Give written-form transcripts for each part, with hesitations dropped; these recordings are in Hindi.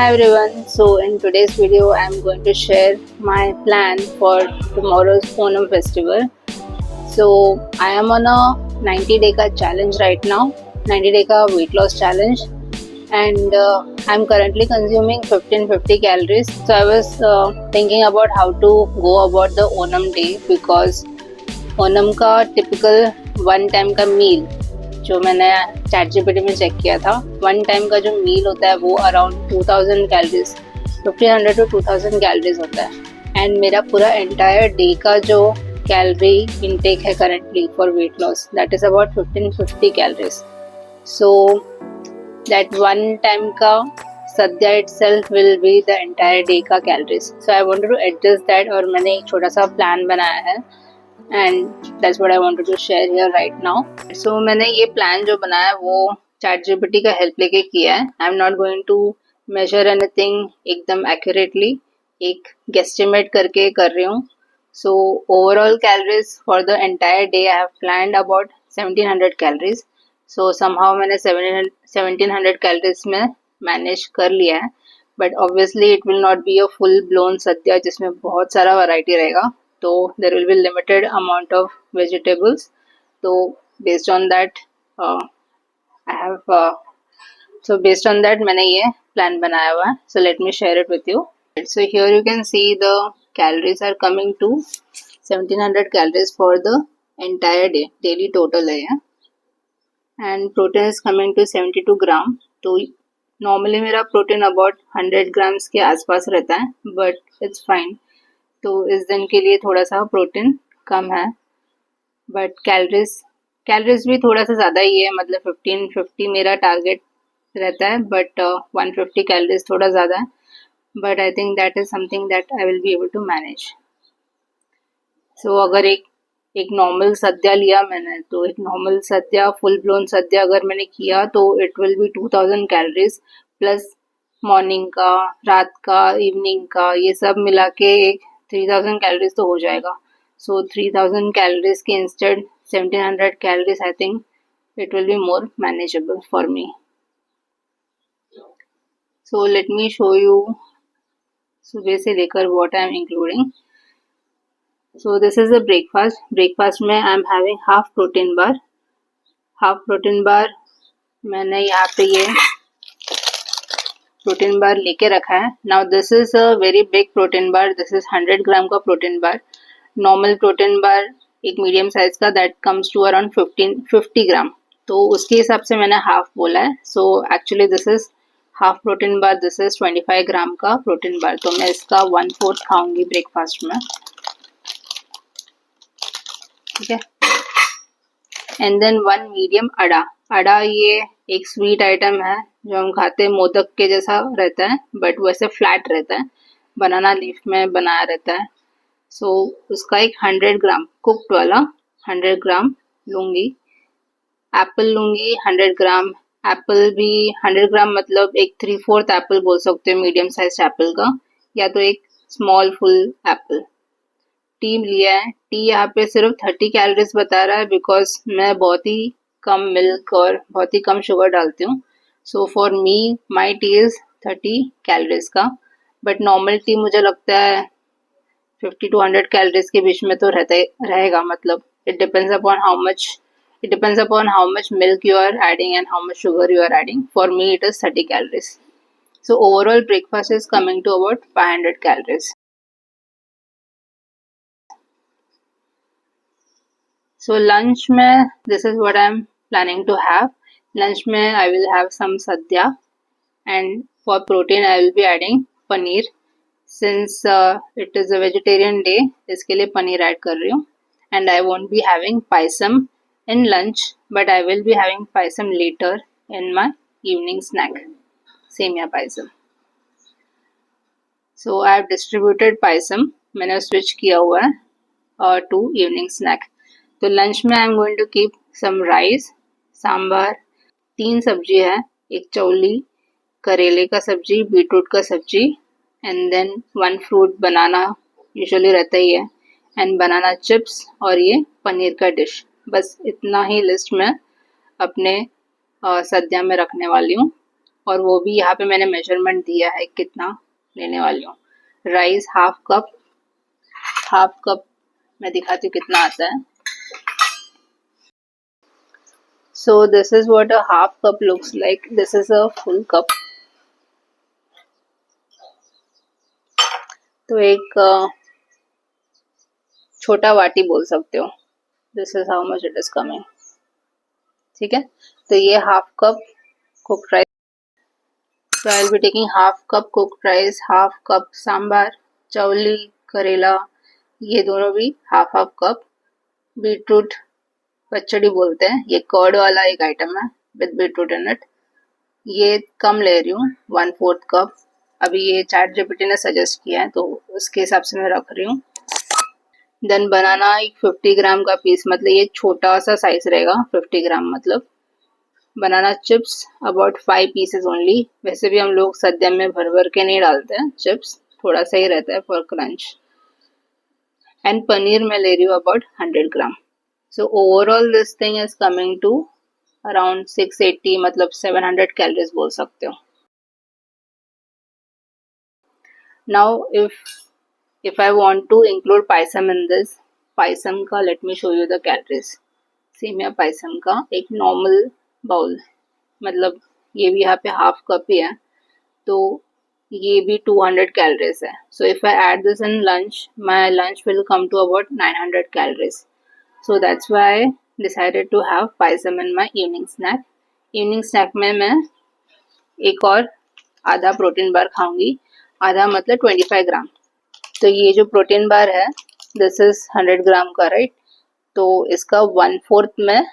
Hi everyone, so in today's video I am going to share my plan for tomorrow's Onam festival. So I am on a 90-day ka challenge right now, 90-day ka weight loss challenge, and I'm currently consuming 1550 calories. So I was thinking about how to go about the Onam day because Onam का typical one time का meal जो मैंने ChatGPT में चेक किया था, वन टाइम का जो मील होता है वो अराउंड 2000 कैलोरीज 1500 to 2000 कैलोरीज होता है एंड मेरा पूरा एंटायर डे का जो कैलोरी इनटेक है currently for weight loss that is about 1550 calories. So that one time का sadya itself will be the entire day का calories. So I wanted to adjust that और मैंने एक छोटा सा प्लान बनाया है and that's what I wanted to share here right now. So मैंने ये प्लान जो बनाया है वो ChatGPT का हेल्प लेके किया है. I'm not going to measure anything एकदम accurately, एक guesstimate करके कर रही हूँ. So overall calories for the entire day I have planned about 1700 calories. So somehow मैंने 1700 calories में manage कर लिया है. But obviously it will not be a full blown सद्या जिसमें बहुत सारा variety रहेगा. तो there will be limited amount of vegetables. So based on that based on that मैंने ये plan बनाया हुआ है. So let me share it with you. So here you can see the calories are coming to 1700 calories for the entire day. Daily total है ये. And protein is coming to 72 gram. तो normally मेरा protein about 100 grams के आसपास रहता है, but it's fine. तो इस दिन के लिए थोड़ा सा प्रोटीन कम है बट कैलोरीज भी थोड़ा सा ज़्यादा ही है, मतलब 1550 मेरा टारगेट रहता है बट 150 कैलोरीज थोड़ा ज़्यादा है but I think that is something that I will be able to manage. So अगर एक नॉर्मल सद्या लिया मैंने तो एक नॉर्मल सद्या फुल ब्लोन सद्या अगर मैंने किया तो it will B 2000 calories plus morning का, रात का, इवनिंग का, ये सब मिला के एक 3000 कैलोरीज तो हो जाएगा. सो 3000 कैलोरीज के instead 1700 calories I think it will be more manageable for me. So let me show you सुबह से लेकर what I am including. So this is a breakfast में I am having half protein bar मैंने यहाँ पे ये प्रोटीन बार लेके रखा है. Now this is a very big protein bar. This is 100 gram का protein bar. Normal protein bar एक मीडियम साइज का दैट कम्स टू अराउंड 50 ग्राम. तो उसके हिसाब से मैंने हाफ बोला है. So actually this is half protein bar. This is 25 ग्राम का प्रोटीन बार. तो मैं इसका 1/4 खाऊंगी ब्रेकफास्ट में. ठीक है. एंड देन वन मीडियम अड़ा ये एक स्वीट आइटम है जो हम खाते हैं, मोदक के जैसा रहता है बट वैसे फ्लैट रहता है, बनाना लीफ में बनाया रहता है. सो उसका एक 100 ग्राम कुक्ड वाला 100 ग्राम लूँगी. एप्पल लूँगी 100 ग्राम. एप्पल भी 100 ग्राम मतलब एक 3/4 एप्पल बोल सकते हो मीडियम साइज एप्पल का, या तो एक स्मॉल फुल एप्पल. टी लिया है. टी यहाँ पे सिर्फ 30 कैलोरीज बता रहा है बिकॉज मैं बहुत ही कम मिल्क और बहुत ही कम शुगर डालती हूँ. So for me my T is 30 calories का. बट नॉर्मल टी मुझे लगता है 50 to 100 कैलोरीज के बीच में तो रहेगा. मतलब it depends upon how much milk you are adding and how much sugar you are adding. For me it is 30 calories. So overall breakfast is coming to about 500 calories. So lunch में this is what I am planning to have. Lunch में I will have some sadhya and for protein I will be adding paneer. Since it is a vegetarian day, इसके लिए पनीर ऐड कर रही हूँ. And I won't be having paisam in lunch, but I will be having paisam later in my evening snack. Semiya paisam. So I have distributed paisam. मैंने switch किया हुआ है to evening snack. तो लंच में I am going to keep some rice, sambar, 3 सब्जी है, एक चौली, करेले का सब्जी, बीटरूट का सब्जी and then 1 fruit, banana usually रहता ही है, एंड बनाना चिप्स और ये पनीर का डिश. बस इतना ही लिस्ट में अपने सद्या में रखने वाली हूँ. और वो भी यहाँ पे मैंने मेजरमेंट दिया है कितना लेने वाली हूँ। राइस हाफ कप मैं दिखाती हूँ कितना आता है। So this is what a half cup looks like. This is a full cup. तो एक छोटा वाटी बोल सकते हो। This is how much it is coming. ठीक है, तो ये half cup cooked rice. So I'll be taking half cup cooked rice, half cup sambar, chawli, karela, ये दोनों भी हाफ कप। बीटरूट पचड़ी बोलते हैं, ये कर्ड वाला एक आइटम है विद बीटरूट इन इट। ये कम ले रही हूँ 1/4 कप। अभी ये चैट जीपीटी ने सजेस्ट किया है तो उसके हिसाब से मैं रख रही हूँ। देन बनाना एक 50 ग्राम का पीस, मतलब ये छोटा सा साइज रहेगा 50 ग्राम मतलब। Banana chips about 5 pieces only. वैसे भी हम लोग सद्या में भर भर के नहीं डालते हैं चिप्स, थोड़ा सा ही रहता है फॉर क्रंच। एंड पनीर मैं ले रही हूँ about 100 gram. So overall this thing is coming to around 680, मतलब 700 कैलोरीज बोल सकते हो। Now if I want to include payasam in this, payasam का let me show you the calories। Semiya payasam का एक नॉर्मल बाउल, मतलब ये भी यहाँ पे हाफ कप ही है, तो ये भी 200 कैलोरीज है। So if I add this in lunch, my lunch will come to about 900 calories. So that's why I decided to have payasam in my evening snack. Evening snack में मैं एक और आधा प्रोटीन बार खाऊंगी, आधा मतलब 25 ग्राम। तो ये जो प्रोटीन बार है दिस इज 100 ग्राम का, राइट। तो इसका 1/4 मैं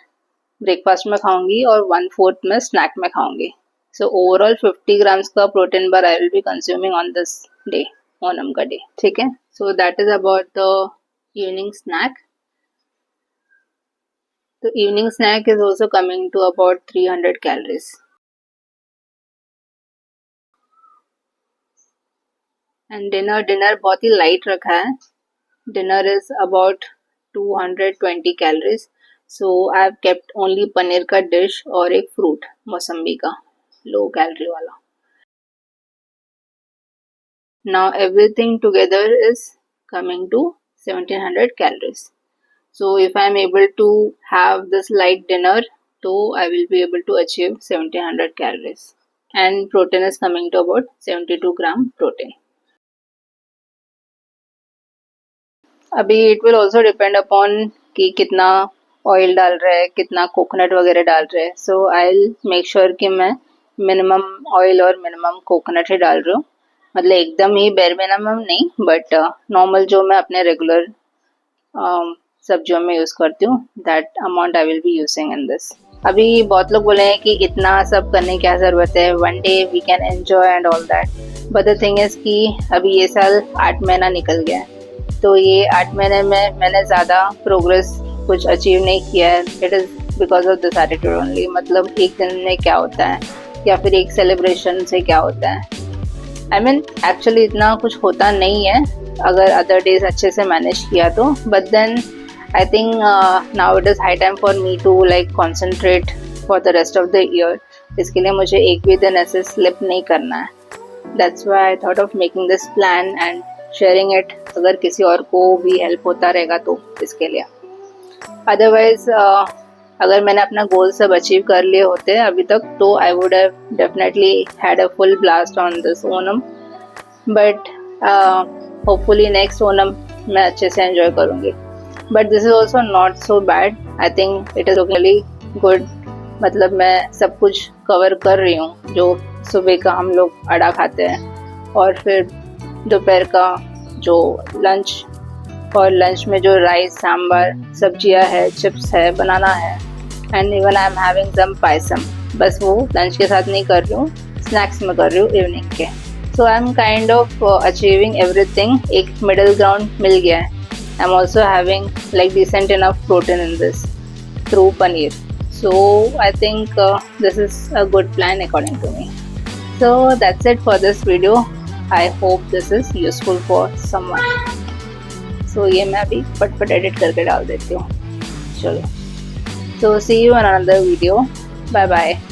ब्रेकफास्ट में खाऊंगी और 1/4 मैं स्नैक में खाऊंगी। सो ओवरऑल 50 ग्राम्स का protein bar I will be consuming on this day, Onam का डे, ठीक है। So that is about the evening snack. तो evening snack is also coming to about 300 calories. And dinner बहुत ही लाइट रखा है। Dinner is about 220 calories. So I have kept only paneer का डिश और एक फ्रूट मौसम्बी का, लो कैलोरी वाला। Now everything together is coming to 1700 calories. So if I am able to have this light dinner, तो I will be able to achieve 1700 calories. And protein is coming to about 72 gram protein. अभी it will also depend upon कि कितना ऑयल डाल रहे हैं, कितना कोकोनट वगैरह डाल रहे हैं। सो आई विल मेक श्योर कि मैं मिनिमम ऑयल और मिनिमम कोकोनट ही डाल रही हूँ, मतलब एकदम ही बेर मिनिमम नहीं, बट नॉर्मल जो मैं अपने रेगुलर सब्जियों में यूज़ करती हूँ that amount I will be using in this. अभी बहुत लोग बोले हैं कि इतना सब करने की क्या ज़रूरत है, 1 day we can enjoy and all that. But the thing is कि अभी ये साल 8 महीना निकल गया है, तो ये 8 महीने में मैंने ज़्यादा प्रोग्रेस कुछ अचीव नहीं किया है। It is because of this attitude only, मतलब एक दिन में क्या होता है या फिर एक सेलिब्रेशन से क्या होता है। आई मीन एक्चुअली इतना कुछ होता नहीं है अगर अदर डेज अच्छे से मैनेज किया तो, but then I think now it is high time for me to like concentrate for the rest of the year. इसके लिए मुझे एक भी दिन ऐसे स्लिप नहीं करना है। That's why I thought of making this plan and sharing it, अगर किसी और को भी हेल्प होता रहेगा तो इसके लिए। अदरवाइज अगर मैंने अपना गोल सब अचीव कर लिए होते अभी तक, तो I would have definitely had a full blast on this Onam. But hopefully next Onam मैं अच्छे से एंजॉय करूँगी। But this is also not so bad, I think it is really good. मतलब मैं सब कुछ कवर कर रही हूँ, जो सुबह का हम लोग अड़ा खाते हैं और फिर दोपहर का जो लंच, और लंच में जो राइस, सांबर, सब्जियां है, चिप्स है, बनाना है, and even I am having some payasam. बस वो लंच के साथ नहीं कर रही हूँ, स्नैक्स में कर रही हूँ इवनिंग के। So I am kind of achieving everything. एक मिडल ग्राउंड मिल गया है। I am also having like decent enough protein in this through paneer. So I think this is a good plan according to me. So that's it for this video. I hope this is useful for someone. So ये मैं अभी फटफट एडिट करके डाल देती हूँ। चलो, so see you on another video. Bye bye.